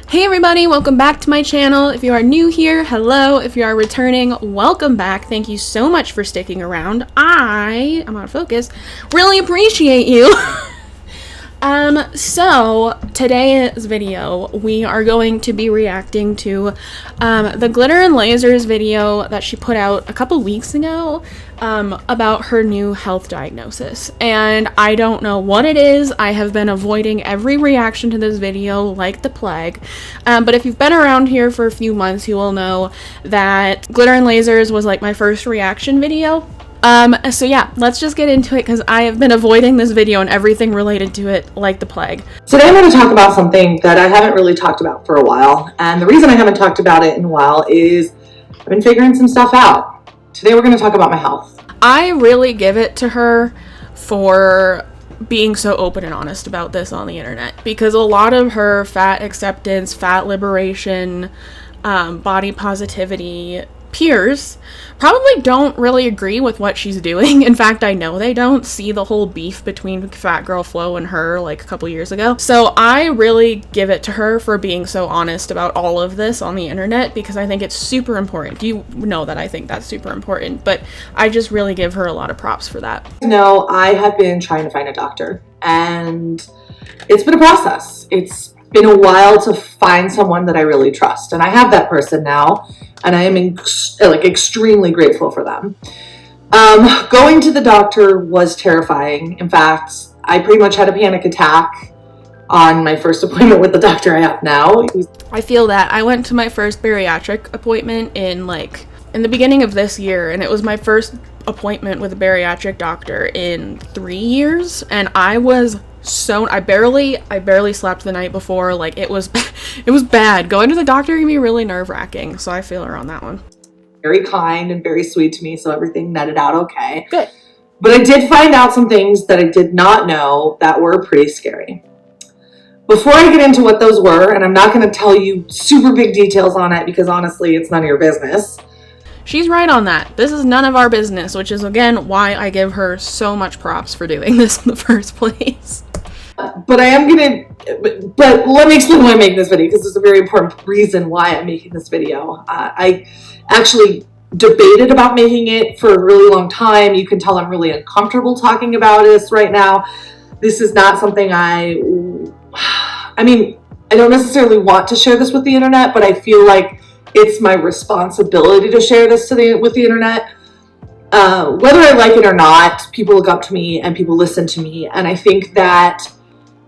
Hey everybody, welcome back to my channel. If you are new here, hello. If you are returning, welcome back. Thank you so much for sticking around. I'm out of focus. Really appreciate you. So today's video, we are going to be reacting to the Glitter and Lasers video that she put out a couple weeks ago about her new health diagnosis. And I don't know what it is. I have been avoiding every reaction to this video like the plague. But if you've been around here for a few months, you will know that Glitter and Lasers was like my first reaction video. So yeah, let's just get into it because I have been avoiding this video and everything related to it like the plague. Today I'm going to talk about something that I haven't really talked about for a while. And the reason I haven't talked about it in a while is I've been figuring some stuff out. Today we're going to talk about my health. I really give it to her for being so open and honest about this on the internet, because a lot of her fat acceptance, fat liberation, body positivity peers probably don't really agree with what she's doing. In fact, I know they don't see the whole beef between Fat Girl Flo and her like a couple years ago. So I really give it to her for being so honest about all of this on the internet, because I think it's super important. You know that I think that's super important, but I just really give her a lot of props for that. No, I have been trying to find a doctor, and it's been a process. It's been a while to find someone that I really trust, and I have that person now, and I am extremely grateful for them. Going to the doctor was terrifying. In fact, I pretty much had a panic attack on my first appointment with the doctor I have now. I feel that. I went to my first bariatric appointment in the beginning of this year, and it was my first appointment with a bariatric doctor in 3 years, and I barely slept the night before. Like, it was bad. Going to the doctor can be really nerve-wracking, so I feel her on that one. Very kind and very sweet to me, so everything netted out okay. Good. But I did find out some things that I did not know that were pretty scary. Before I get into what those were, and I'm not going to tell you super big details on it because honestly, it's none of your business. She's right on that. This is none of our business, which is, again, why I give her so much props for doing this in the first place. But let me explain why I'm making this video, because there's a very important reason why I'm making this video. I actually debated about making it for a really long time. You can tell I'm really uncomfortable talking about this right now. This is not something I don't necessarily want to share this with the internet, but I feel like it's my responsibility to share this with the internet. Whether I like it or not, people look up to me and people listen to me, and I think that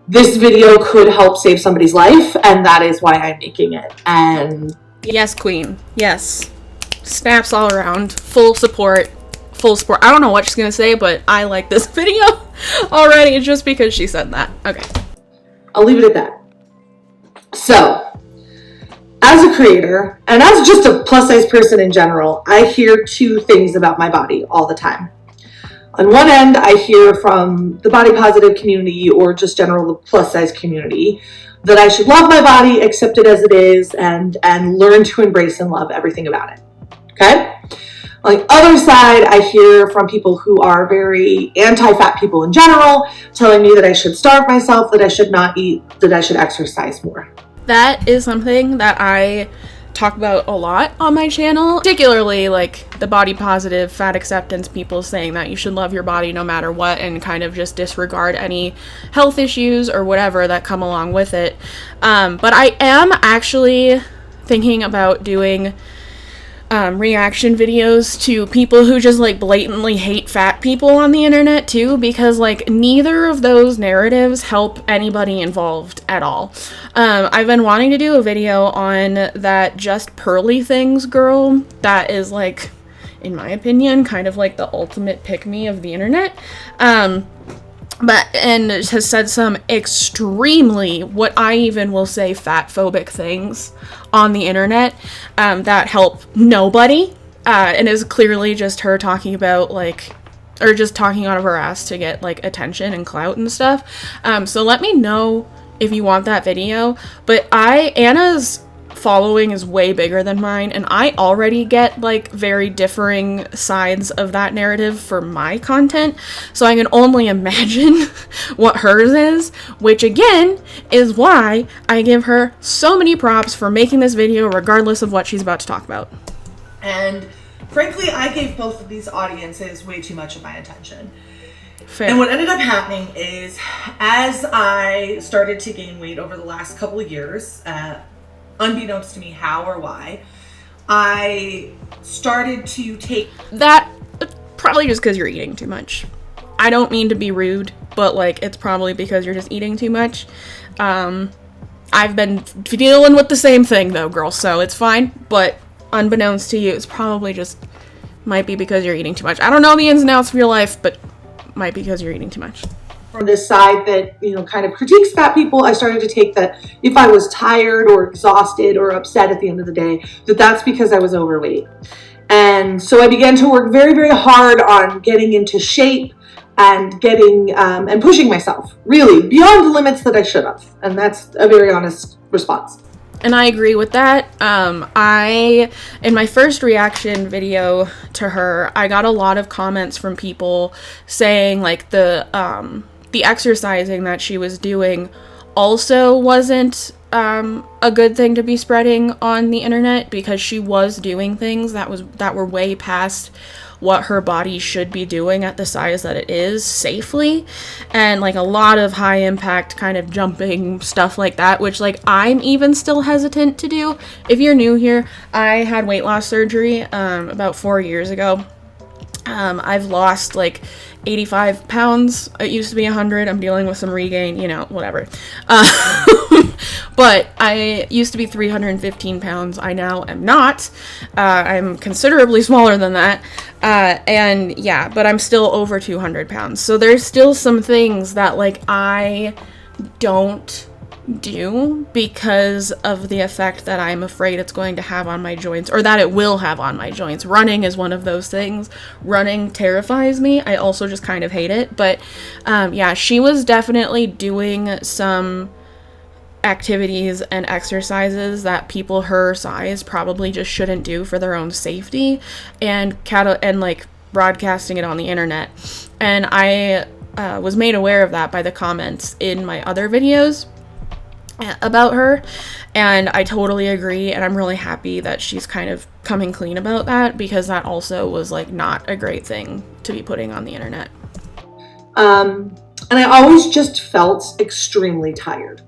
this video could help save somebody's life, and that is why I'm making it. And yes, queen. Yes. Snaps all around. Full support. Full support. I don't know what she's gonna say, but I like this video already just because she said that. Okay. I'll leave it at that. So, as a creator, and as just a plus-size person in general, I hear two things about my body all the time. On one end, I hear from the body positive community, or just general the plus-size community, that I should love my body, accept it as it is, and learn to embrace and love everything about it. Okay? On the other side, I hear from people who are very anti-fat people in general, telling me that I should starve myself, that I should not eat, that I should exercise more. That is something that I talk about a lot on my channel, particularly like the body positive, fat acceptance people saying that you should love your body no matter what and kind of just disregard any health issues or whatever that come along with it. But I am actually thinking about doing reaction videos to people who just like blatantly hate fat people on the internet too, because like neither of those narratives help anybody involved at all. I've been wanting to do a video on that Just Pearly Things girl that is like, in my opinion, kind of like the ultimate pick-me of the internet. And has said some extremely, what I even will say, fat-phobic things on the internet that help nobody, and is clearly just her talking about, like, or just talking out of her ass to get, like, attention and clout and stuff. So let me know if you want that video. But Anna's following is way bigger than mine, and I already get like very differing sides of that narrative for my content, so I can only imagine what hers is, which again is why I give her so many props for making this video regardless of what she's about to talk about. And frankly, I gave both of these audiences way too much of my attention. Fair. And what ended up happening is, as I started to gain weight over the last couple of years, unbeknownst to me how or why, I started to take... That, probably just because you're eating too much. I don't mean to be rude, but like, it's probably because you're just eating too much. I've been dealing with the same thing though, girl, so it's fine, but unbeknownst to you, it's probably just, might be because you're eating too much. I don't know the ins and outs of your life, but might be because you're eating too much. From this side that, you know, kind of critiques fat people, I started to take that if I was tired or exhausted or upset at the end of the day, that's because I was overweight. And so I began to work very, very hard on getting into shape and getting, and pushing myself really beyond the limits that I should have. And that's a very honest response. And I agree with that. In my first reaction video to her, I got a lot of comments from people saying like the exercising that she was doing also wasn't a good thing to be spreading on the internet, because she was doing things that were way past what her body should be doing at the size that it is safely, and like a lot of high impact kind of jumping stuff like that, which like I'm even still hesitant to do. If you're new here, I had weight loss surgery about 4 years ago. I've lost like 85 pounds. It used to be 100. I'm dealing with some regain, you know, whatever. But I used to be 315 pounds. I now am not. I'm considerably smaller than that. And yeah, but I'm still over 200 pounds. So there's still some things that like I don't do because of the effect that I'm afraid it's going to have on my joints, or that it will have on my joints. Running is one of those things. Running terrifies me. I also just kind of hate it. But yeah, she was definitely doing some activities and exercises that people her size probably just shouldn't do for their own safety, and like broadcasting it on the internet. And I was made aware of that by the comments in my other videos about her, and I totally agree, and I'm really happy that she's kind of coming clean about that, because that also was like not a great thing to be putting on the internet. And I always just felt extremely tired.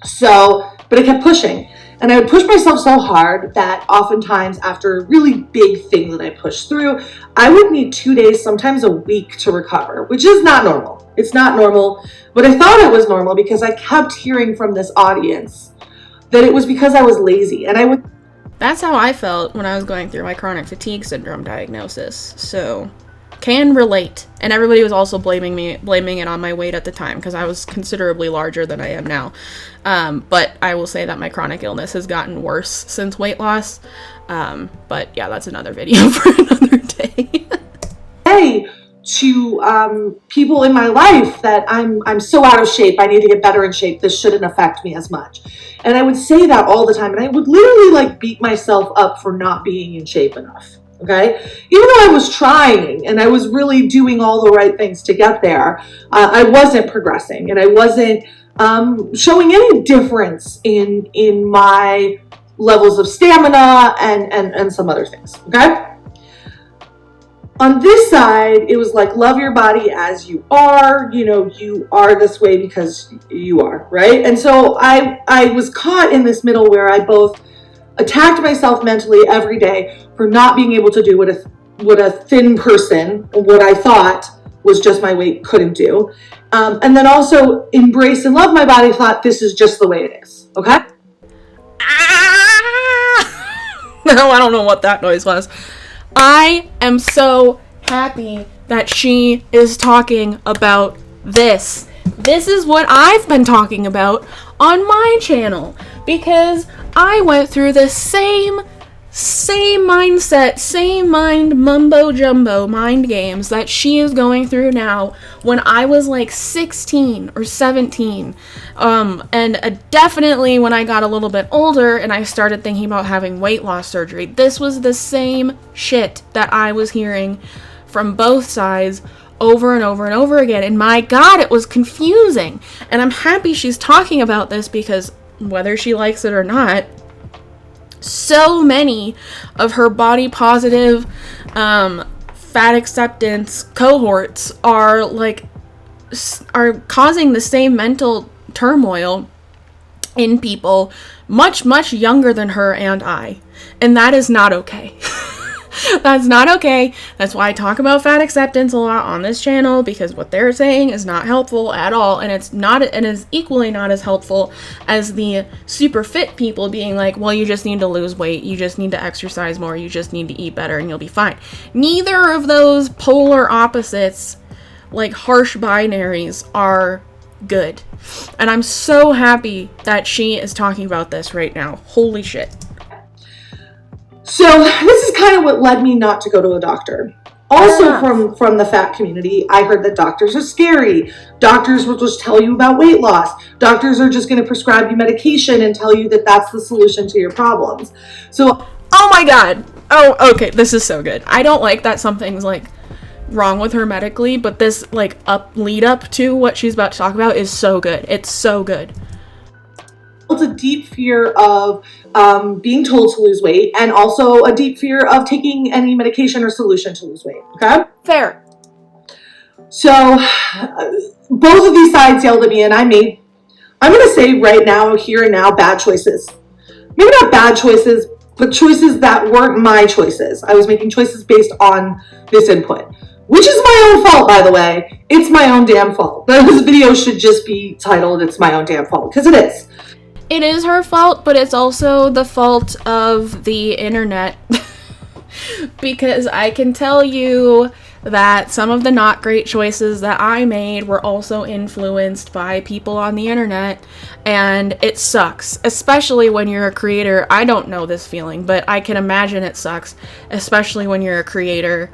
So, but I kept pushing, and I would push myself so hard that oftentimes after a really big thing that I pushed through, I would need 2 days, sometimes a week to recover, which is not normal. It's not normal, but I thought it was normal because I kept hearing from this audience that it was because I was lazy, and I would... That's how I felt when I was going through my chronic fatigue syndrome diagnosis, so can relate. And everybody was also blaming it on my weight at the time, because I was considerably larger than I am now. But I will say that my chronic illness has gotten worse since weight loss. But yeah, that's another video for another day. Hey, to people in my life that I'm so out of shape, I need to get better in shape, this shouldn't affect me as much. And I would say that all the time, and I would literally like beat myself up for not being in shape enough. Okay, even though I was trying and I was really doing all the right things to get there, I wasn't progressing, and I wasn't showing any difference in my levels of stamina and some other things. Okay, on this side, it was like, love your body as you are. You know, you are this way because you are, right? And so I was caught in this middle where I both attacked myself mentally every day for not being able to do what a thin person, what I thought was just my weight, couldn't do. And then also embrace and love my body, thought this is just the way it is. Okay? No, I don't know what that noise was. I am so happy that she is talking about this. This is what I've been talking about on my channel, because I went through the same same mindset, same mumbo jumbo mind games that she is going through now when I was like 16 or 17. And definitely when I got a little bit older and I started thinking about having weight loss surgery. This was the same shit that I was hearing from both sides over and over and over again. And my God, it was confusing. And I'm happy she's talking about this because whether she likes it or not, so many of her body positive, fat acceptance cohorts are causing the same mental turmoil in people much, much younger than her and I. And that is not okay. That's not okay. That's why I talk about fat acceptance a lot on this channel, because what they're saying is not helpful at all, and it's equally not as helpful as the super fit people being like, well, you just need to lose weight, you just need to exercise more, you just need to eat better and you'll be fine. Neither of those polar opposites, like harsh binaries, are good. And I'm so happy that she is talking about this right now. Holy shit. So this is kind of what led me not to go to a doctor. Also from the fat community, I heard that doctors are scary. Doctors will just tell you about weight loss. Doctors are just going to prescribe you medication and tell you that that's the solution to your problems. So, oh my God. Oh, okay. This is so good. I don't like that something's like wrong with her medically, but this like lead up to what she's about to talk about is so good. It's so good. It's a deep fear of being told to lose weight, and also a deep fear of taking any medication or solution to lose weight. Okay? Fair. So both of these sides yelled at me, and I'm going to say right now, here and now, bad choices. Maybe not bad choices, but choices that weren't my choices. I was making choices based on this input, which is my own fault, by the way. It's my own damn fault. This video should just be titled, "It's My Own Damn Fault," because it is. It is her fault, but it's also the fault of the internet. Because I can tell you that some of the not great choices that I made were also influenced by people on the internet, and it sucks, especially when you're a creator. I don't know this feeling, but I can imagine it sucks, especially when you're a creator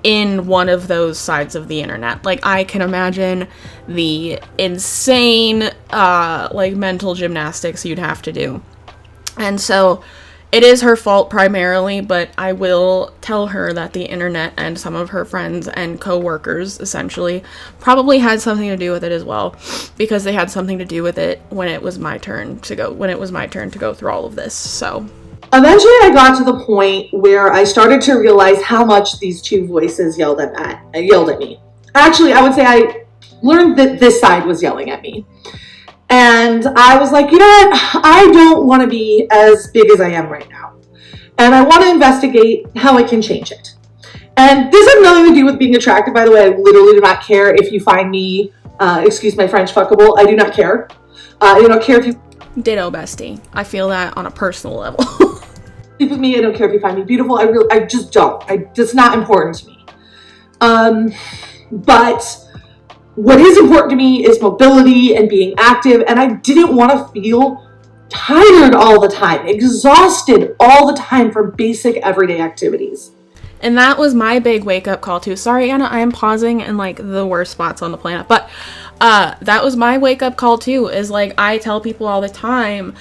in one of those sides of the internet. Like, I can imagine the insane mental gymnastics you'd have to do. And so it is her fault primarily, but I will tell her that the internet and some of her friends and co-workers essentially probably had something to do with it as well, because they had something to do with it when it was my turn to go through all of this. So eventually I got to the point where I started to realize how much these two voices yelled at me. Actually, I would say I learned that this side was yelling at me. And I was like, you know what? I don't want to be as big as I am right now. And I want to investigate how I can change it. And this has nothing to do with being attractive, by the way. I literally do not care if you find me, excuse my French, fuckable. I do not care. I don't care if you... Ditto, bestie. I feel that on a personal level. Sleep with me. I don't care if you find me beautiful. I just don't. It's not important to me. But what is important to me is mobility and being active, and I didn't want to feel tired all the time, exhausted all the time from basic everyday activities. And that was my big wake-up call too. Sorry, Anna, I am pausing in like the worst spots on the planet, but that was my wake-up call too, is like, I tell people all the time,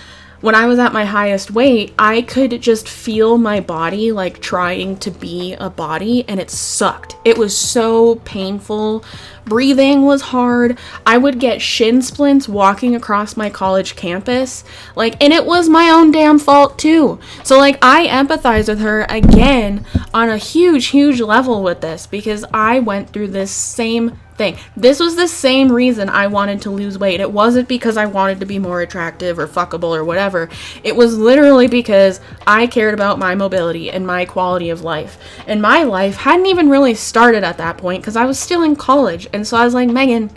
when I was at my highest weight, I could just feel my body like trying to be a body, and it sucked. It was so painful. Breathing was hard. I would get shin splints walking across my college campus. And it was my own damn fault too. So I empathize with her again on a huge, huge level with this, because I went through this same thing. This was the same reason I wanted to lose weight. It wasn't because I wanted to be more attractive or fuckable or whatever. It was literally because I cared about my mobility and my quality of life. And my life hadn't even really started at that point, because I was still in college. And so I was like, Megan,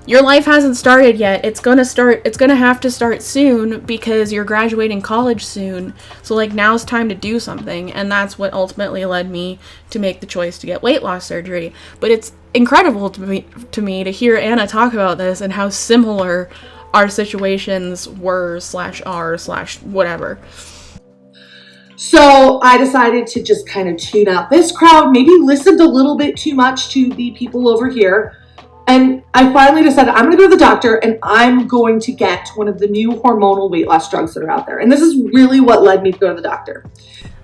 your life hasn't started yet. It's gonna have to start soon, because you're graduating college soon. So now's time to do something. And that's what ultimately led me to make the choice to get weight loss surgery. But it's incredible to me to hear Anna talk about this and how similar our situations were /are/whatever. So I decided to just kind of tune out this crowd, maybe listened a little bit too much to the people over here. And I finally decided I'm going to go to the doctor and I'm going to get one of the new hormonal weight loss drugs that are out there. And this is really what led me to go to the doctor.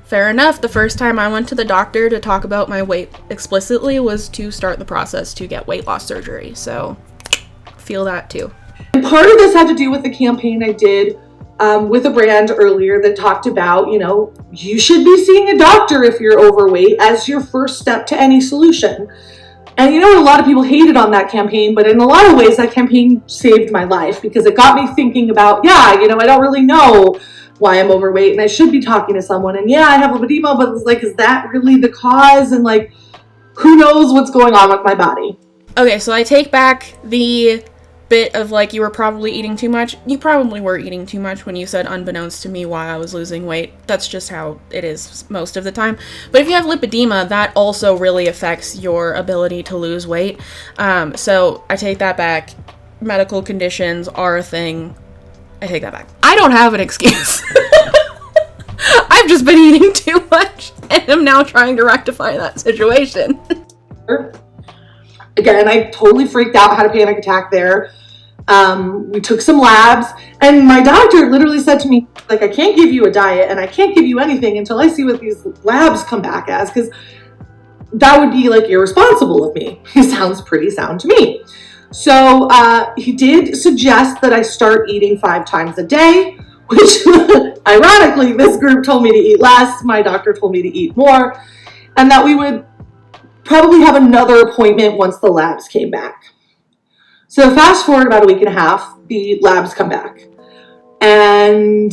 Fair enough. The first time I went to the doctor to talk about my weight explicitly was to start the process to get weight loss surgery. So feel that too. And part of this had to do with the campaign I did with a brand earlier that talked about, you should be seeing a doctor if you're overweight as your first step to any solution. And a lot of people hated on that campaign, but in a lot of ways that campaign saved my life because it got me thinking about, I don't really know why I'm overweight and I should be talking to someone. And I have lipedema, but it's like, is that really the cause? And like, who knows what's going on with my body? Okay, so I take back the bit of like you were probably eating too much. You probably were eating too much when you said unbeknownst to me why I was losing weight. That's just how it is most of the time. But if you have lipedema, that also really affects your ability to lose weight. So I take that back. Medical conditions are a thing. I take that back. I don't have an excuse. I've just been eating too much and I'm now trying to rectify that situation. Again, I totally freaked out, had a panic attack there. We took some labs, and my doctor literally said to me, like, I can't give you a diet, and I can't give you anything until I see what these labs come back as, because that would be, like, irresponsible of me. He sounds pretty sound to me. So he did suggest that I start eating 5 times a day, which, ironically, this group told me to eat less, my doctor told me to eat more, and that we would probably have another appointment once the labs came back. So fast forward about a week and a half, the labs come back. And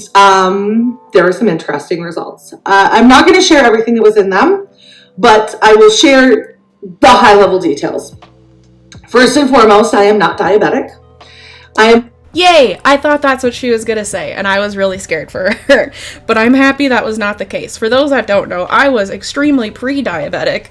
there are some interesting results. I'm not going to share everything that was in them, but I will share the high-level details. First and foremost, I am not diabetic. Yay! I thought that's what she was gonna say, and I was really scared for her. But I'm happy that was not the case. For those that don't know, I was extremely pre-diabetic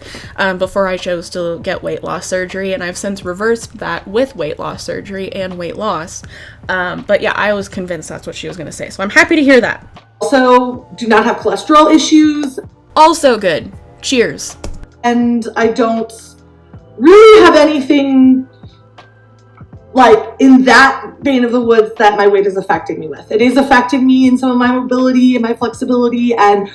before I chose to get weight loss surgery, and I've since reversed that with weight loss surgery and weight loss. But yeah, I was convinced that's what she was gonna say, so I'm happy to hear that. Also, do not have cholesterol issues. Also good. Cheers. And I don't really have anything like in that vein of the woods that my weight is affecting me with. It is affecting me in some of my mobility and my flexibility and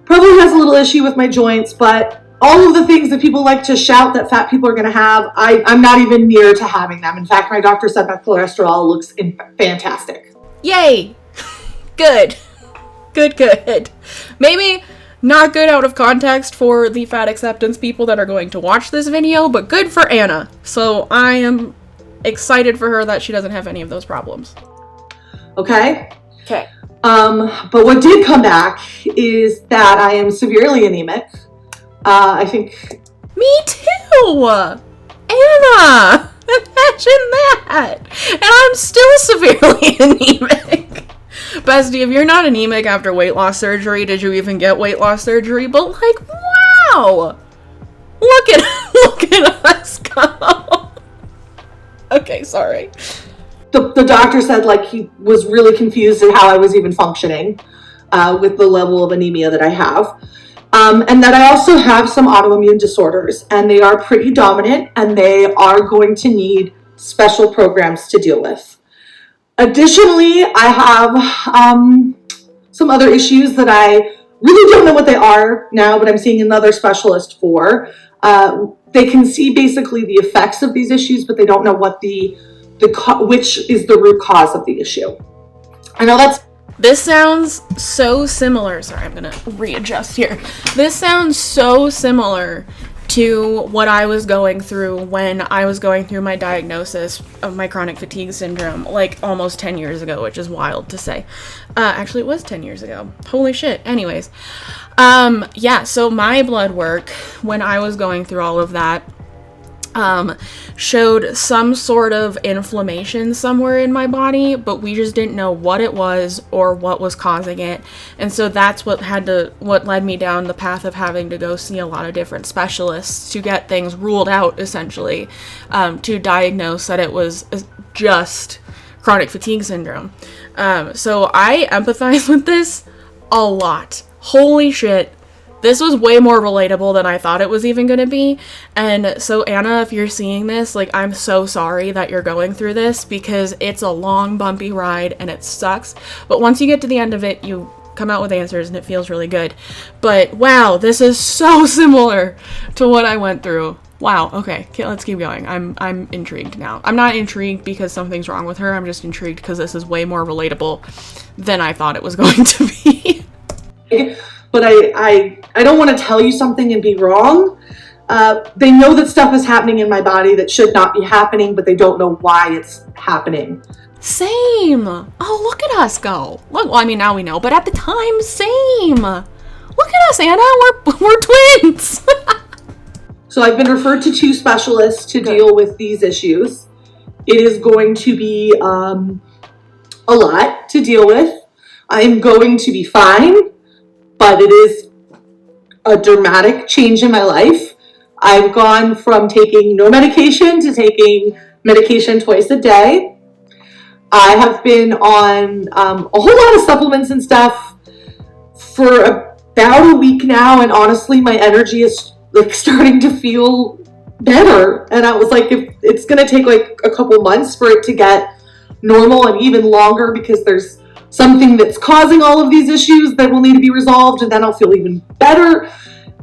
probably has a little issue with my joints, but all of the things that people like to shout that fat people are going to have, I'm not even near to having them. In fact, my doctor said my cholesterol looks fantastic. Yay! Good. Good. Maybe not good out of context for the fat acceptance people that are going to watch this video, but good for Anna. So I am excited for her that she doesn't have any of those problems. Okay. But what did come back is that I am severely anemic. I think. Me too! Anna! Imagine that! And I'm still severely anemic. Bestie, if you're not anemic after weight loss surgery, did you even get weight loss surgery? But like, wow! Look at us go! Okay, sorry. The doctor said like he was really confused at how I was even functioning with the level of anemia that I have. And that I also have some autoimmune disorders, and they are pretty dominant, and they are going to need special programs to deal with. Additionally, I have some other issues that I really don't know what they are now, but I'm seeing another specialist for. They can see basically the effects of these issues, but they don't know what which is the root cause of the issue. I know this sounds so similar. Sorry, I'm gonna readjust here. This sounds so similar to what I was going through when I was going through my diagnosis of my chronic fatigue syndrome, like almost 10 years ago, which is wild to say. Actually, it was 10 years ago. Holy shit. Anyways. Yeah, so my blood work, when I was going through all of that, showed some sort of inflammation somewhere in my body, but we just didn't know what it was or what was causing it. And so that's what led me down the path of having to go see a lot of different specialists to get things ruled out, essentially, to diagnose that it was just chronic fatigue syndrome. So I empathize with this a lot. holy shit, this was way more relatable than I thought it was even going to be. And so Anna, if you're seeing this, like, I'm so sorry that you're going through this, because it's a long, bumpy ride and it sucks. But once you get to the end of it, you come out with answers and it feels really good. But wow, this is so similar to what I went through. Wow, okay, let's keep going. I'm intrigued now. I'm not intrigued because something's wrong with her. I'm just intrigued because this is way more relatable than I thought it was going to be. But I don't want to tell you something and be wrong. They know that stuff is happening in my body that should not be happening, but they don't know why it's happening. Same. Oh, look at us go. Look, well, I mean, now we know, but at the time, same. Look at us, Anna. We're twins. So I've been referred to 2 specialists to deal with these issues. It is going to be a lot to deal with. I'm going to be fine, but it is a dramatic change in my life. I've gone from taking no medication to taking medication twice a day. I have been on a whole lot of supplements and stuff for about a week now, and honestly, my energy is like starting to feel better. And I was like, if it's gonna take like a couple months for it to get normal, and even longer, because there's something that's causing all of these issues that will need to be resolved, and then I'll feel even better.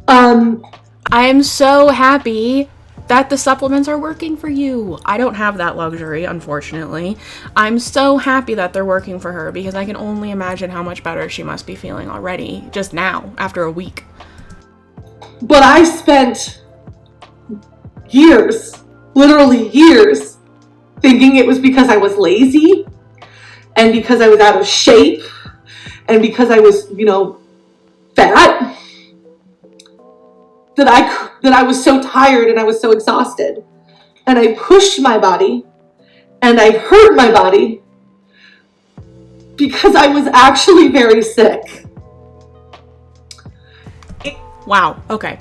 I am so happy that the supplements are working for you. I don't have that luxury, unfortunately. I'm so happy that they're working for her, because I can only imagine how much better she must be feeling already, just now, after a week. But I spent years, literally years, thinking it was because I was lazy, and because I was out of shape, and because I was, fat, that I was so tired and I was so exhausted. And I pushed my body, and I hurt my body, because I was actually very sick. Wow, okay.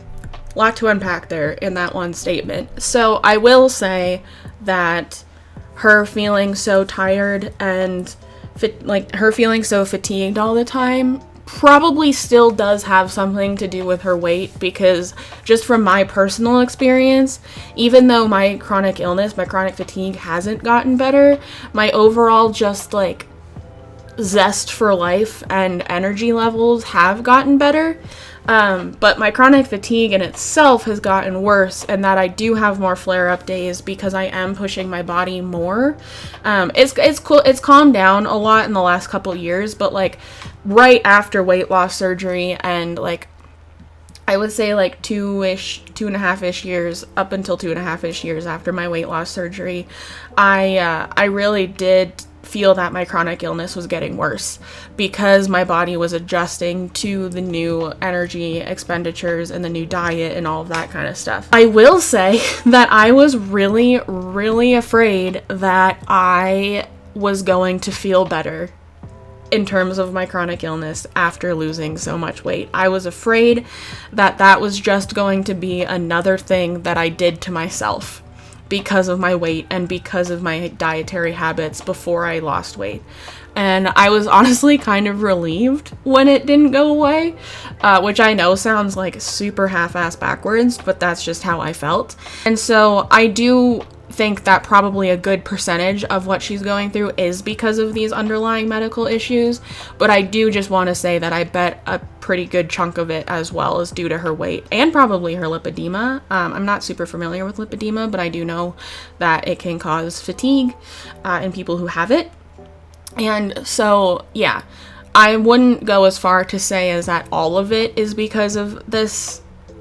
A lot to unpack there in that one statement. So I will say that her feeling so tired and her feeling so fatigued all the time probably still does have something to do with her weight, because just from my personal experience, even though my chronic illness, my chronic fatigue hasn't gotten better, my overall just like zest for life and energy levels have gotten better. But my chronic fatigue in itself has gotten worse, and that I do have more flare-up days because I am pushing my body more. It's cool. It's calmed down a lot in the last couple years, but like right after weight loss surgery, and like I would say like 2.5-ish years, up until 2.5-ish years after my weight loss surgery, I really did feel that my chronic illness was getting worse, because my body was adjusting to the new energy expenditures and the new diet and all of that kind of stuff. I will say that I was really, really afraid that I was going to feel better in terms of my chronic illness after losing so much weight. I was afraid that that was just going to be another thing that I did to myself because of my weight and because of my dietary habits before I lost weight. And I was honestly kind of relieved when it didn't go away, which I know sounds like super half-ass backwards, but that's just how I felt. And so I do think that probably a good percentage of what she's going through is because of these underlying medical issues, but I do just want to say that I bet a pretty good chunk of it as well is due to her weight and probably her lipedema. I'm not super familiar with lipedema, but I do know that it can cause fatigue in people who have it. And so, yeah, I wouldn't go as far to say as that all of it is because of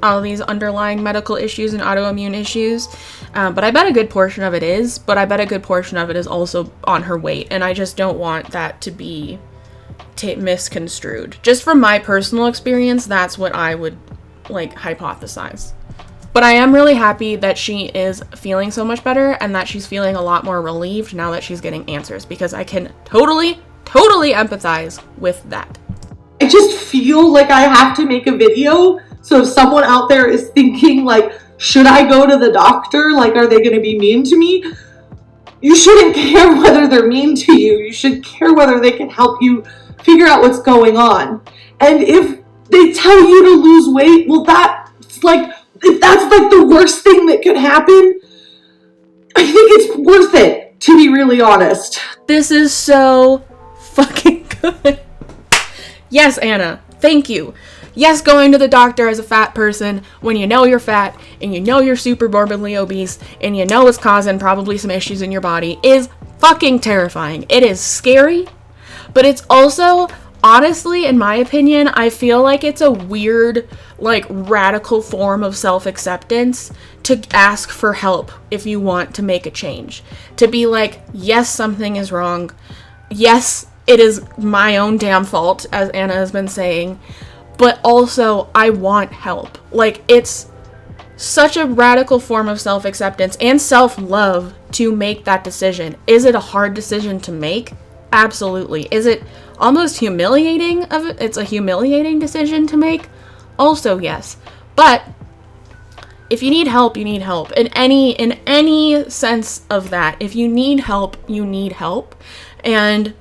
all these underlying medical issues and autoimmune issues, but I bet a good portion of it is, but I bet a good portion of it is also on her weight, and I just don't want that to be misconstrued. Just from my personal experience, that's what I would hypothesize. But I am really happy that she is feeling so much better and that she's feeling a lot more relieved now that she's getting answers, because I can totally empathize with that. I just feel like I have to make a video. So if someone out there is thinking should I go to the doctor? Are they going to be mean to me? You shouldn't care whether they're mean to you. You should care whether they can help you figure out what's going on. And if they tell you to lose weight. Well, if that's like the worst thing that could happen, I think it's worth it, to be really honest. This is so fucking good. Yes, Anna, thank you. Yes, going to the doctor as a fat person when you know you're fat and you know you're super morbidly obese and you know it's causing probably some issues in your body is fucking terrifying. It is scary, but it's also, honestly, in my opinion, I feel like it's a weird, like, radical form of self-acceptance to ask for help if you want to make a change. To be like, yes, something is wrong. Yes, it is my own damn fault, as Anna has been saying. But also, I want help. Like, it's such a radical form of self-acceptance and self-love to make that decision. Is it a hard decision to make? Absolutely. Is it almost humiliating? It's a humiliating decision to make? Also, yes. But if you need help, you need help. In any sense of that. If you need help, you need help. And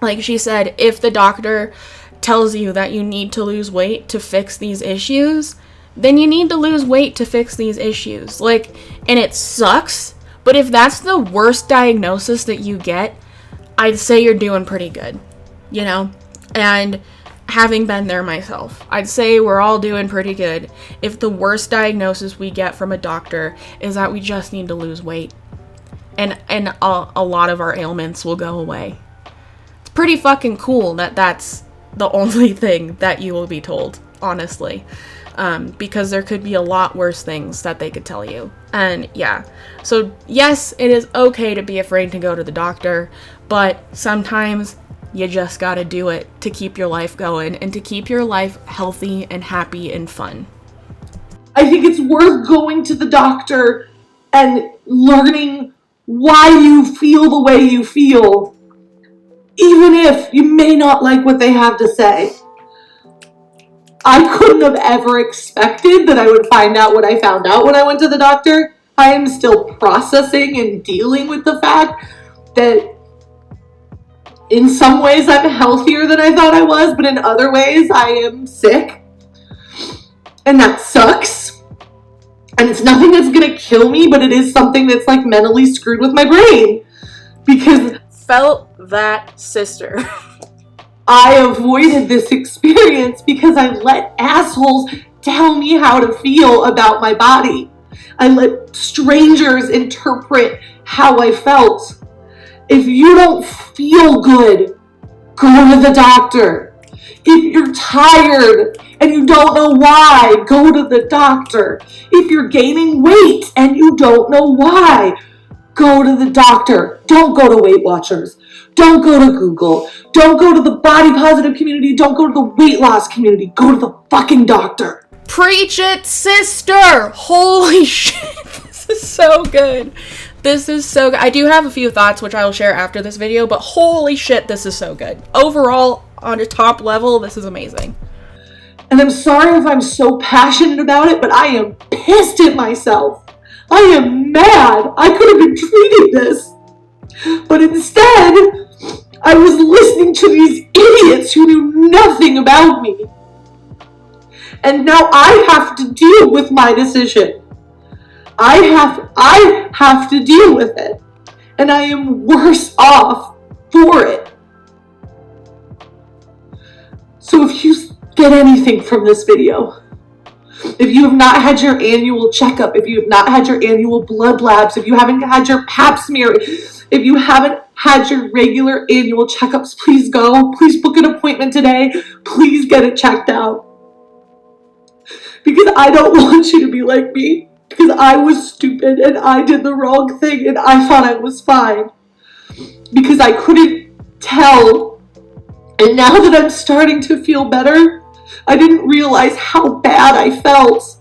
like she said, if the doctor tells you that you need to lose weight to fix these issues, then you need to lose weight to fix these issues. Like, and it sucks, but if that's the worst diagnosis that you get, I'd say you're doing pretty good, you know? And having been there myself, I'd say we're all doing pretty good if the worst diagnosis we get from a doctor is that we just need to lose weight. And a lot of our ailments will go away. It's pretty fucking cool that that's the only thing that you will be told, honestly. Because there could be a lot worse things that they could tell you. And yeah, so yes, it is okay to be afraid to go to the doctor, but sometimes you just gotta do it to keep your life going and to keep your life healthy and happy and fun. I think it's worth going to the doctor and learning why you feel the way you feel, even if you may not like what they have to say. I couldn't have ever expected that I would find out what I found out when I went to the doctor. I am still processing and dealing with the fact that in some ways I'm healthier than I thought I was, but in other ways I am sick. And that sucks. And it's nothing that's gonna kill me, but it is something that's like mentally screwed with my brain. Because felt that, sister. I avoided this experience because I let assholes tell me how to feel about my body. I let strangers interpret how I felt. If you don't feel good, go to the doctor. If you're tired and you don't know why, go to the doctor. If you're gaining weight and you don't know why, go to the doctor. Don't go to Weight Watchers. Don't go to Google. Don't go to the body positive community. Don't go to the weight loss community. Go to the fucking doctor. Preach it, sister! Holy shit, this is so good. This is so good. I do have a few thoughts which I will share after this video, but holy shit, this is so good. Overall, on a top level, this is amazing. And I'm sorry if I'm so passionate about it, but I am pissed at myself. I am mad. I could have been treating this. But instead, I was listening to these idiots who knew nothing about me. And now I have to deal with my decision. I have to deal with it. And I am worse off for it. So if you get anything from this video, if you have not had your annual checkup, if you have not had your annual blood labs, if you haven't had your pap smear, if you haven't had your regular annual checkups, please go. Please book an appointment today. Please get it checked out. Because I don't want you to be like me. Because I was stupid and I did the wrong thing and I thought I was fine. Because I couldn't tell. And now that I'm starting to feel better, I didn't realize how bad I felt.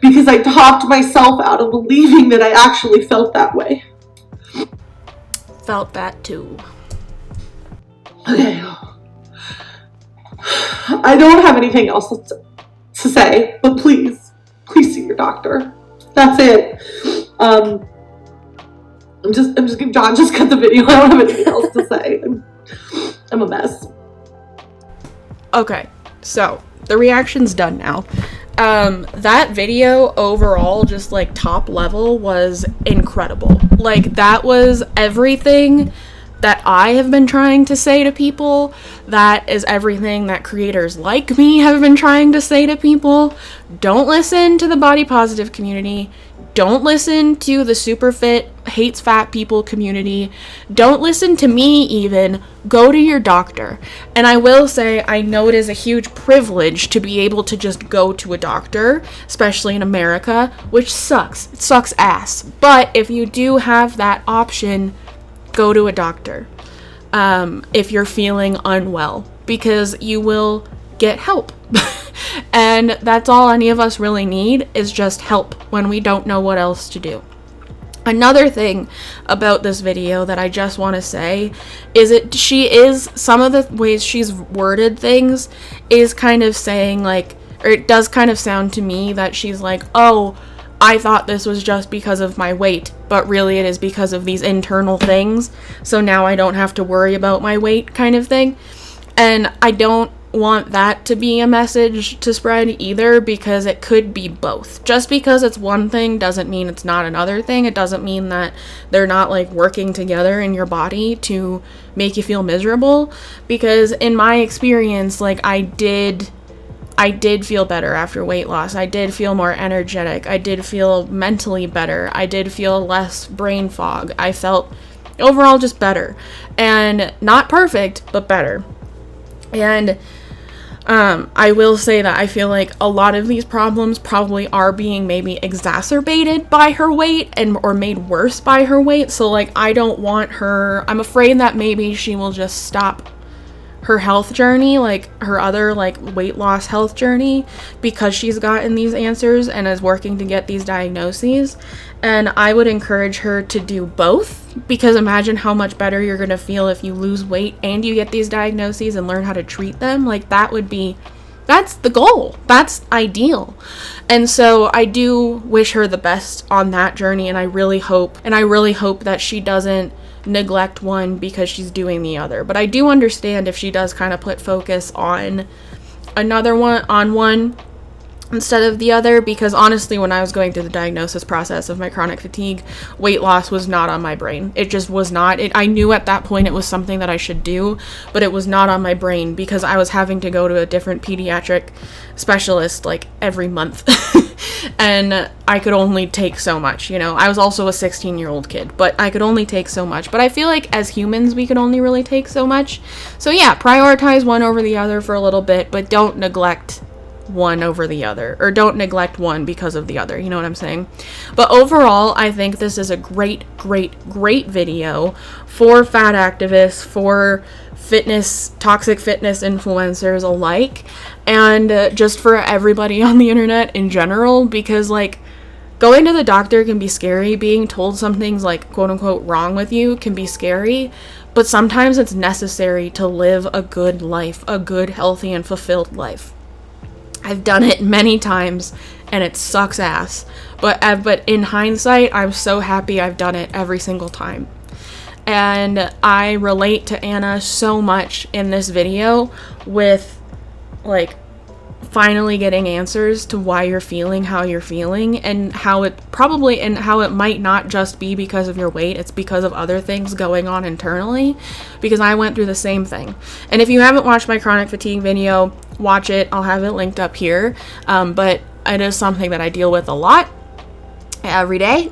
Because I talked myself out of believing that I actually felt that way. Felt that too. Okay. I don't have anything else to say, but please see your doctor. That's it. I'm just gonna John just cut the video. I don't have anything else to say. I'm a mess. Okay, so the reaction's done now. That video overall, just like top level, was incredible. Like, that was everything that I have been trying to say to people. That is everything that creators like me have been trying to say to people. Don't listen to the body positive community. Don't listen to the super fit, hates fat people community. Don't listen to me even. Go to your doctor. And I will say, I know it is a huge privilege to be able to just go to a doctor, especially in America, which sucks. It sucks ass. But if you do have that option, go to a doctor if you're feeling unwell, because you will get help. And that's all any of us really need, is just help when we don't know what else to do. Another thing about this video that I just want to say is some of the ways she's worded things is kind of saying like, or it does kind of sound to me that she's like, oh, I thought this was just because of my weight, but really it is because of these internal things. So now I don't have to worry about my weight, kind of thing. And I don't want that to be a message to spread either, because it could be both. Just because it's one thing doesn't mean it's not another thing. It doesn't mean that they're not like working together in your body to make you feel miserable, because in my experience, like I did feel better after weight loss. I did feel more energetic. I did feel mentally better. I did feel less brain fog. I felt overall just better, and not perfect, but better. And I will say that I feel like a lot of these problems probably are being maybe exacerbated by her weight or made worse by her weight. So like, I don't want her, I'm afraid that maybe she will just stop her health journey, like her other like weight loss health journey, because she's gotten these answers and is working to get these diagnoses. And I would encourage her to do both, because imagine how much better you're going to feel if you lose weight and you get these diagnoses and learn how to treat them. Like, that's the goal. That's ideal. And so I do wish her the best on that journey, and I really hope that she doesn't neglect one because she's doing the other. But I do understand if she does kind of put focus on one instead of the other, because honestly, when I was going through the diagnosis process of my chronic fatigue, weight loss was not on my brain. It just was not. I knew at that point it was something that I should do, but it was not on my brain, because I was having to go to a different pediatric specialist like every month. And I could only take so much, you know. I was also a 16-year-old kid, but I could only take so much. But I feel like as humans, we can only really take so much. So yeah, prioritize one over the other for a little bit, but don't neglect one over the other, or don't neglect one because of the other, you know what I'm saying? But overall, I think this is a great video for fat activists, for toxic fitness influencers alike, and just for everybody on the internet in general, because like, going to the doctor can be scary. Being told something's like quote unquote wrong with you can be scary, but sometimes it's necessary to live a good life, a good, healthy, and fulfilled life. I've done it many times and it sucks ass, but in hindsight, I'm so happy I've done it every single time. And I relate to Anna so much in this video with like finally getting answers to why you're feeling how you're feeling, and how it might not just be because of your weight, it's because of other things going on internally, because I went through the same thing. And if you haven't watched my chronic fatigue video, watch it. I'll have it linked up here. But it is something that I deal with a lot every day.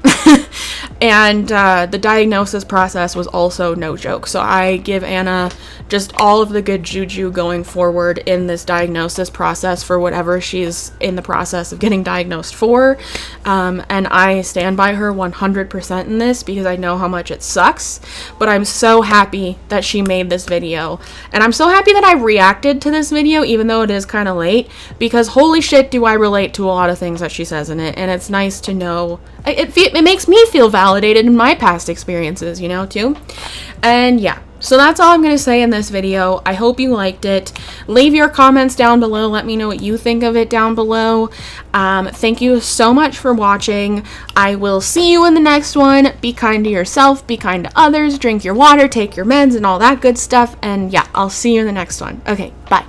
And the diagnosis process was also no joke. So I give Anna just all of the good juju going forward in this diagnosis process for whatever she's in the process of getting diagnosed for. And I stand by her 100% in this, because I know how much it sucks. But I'm so happy that she made this video. And I'm so happy that I reacted to this video, even though it is kind of late, because holy shit do I relate to a lot of things that she says in it. And it's nice to know, it makes me feel validated in my past experiences, you know, too. And yeah, so that's all I'm going to say in this video. I hope you liked it. Leave your comments down below. Let me know what you think of it down below. Thank you so much for watching. I will see you in the next one. Be kind to yourself, be kind to others, drink your water, take your meds, and all that good stuff. And yeah, I'll see you in the next one. Okay, bye.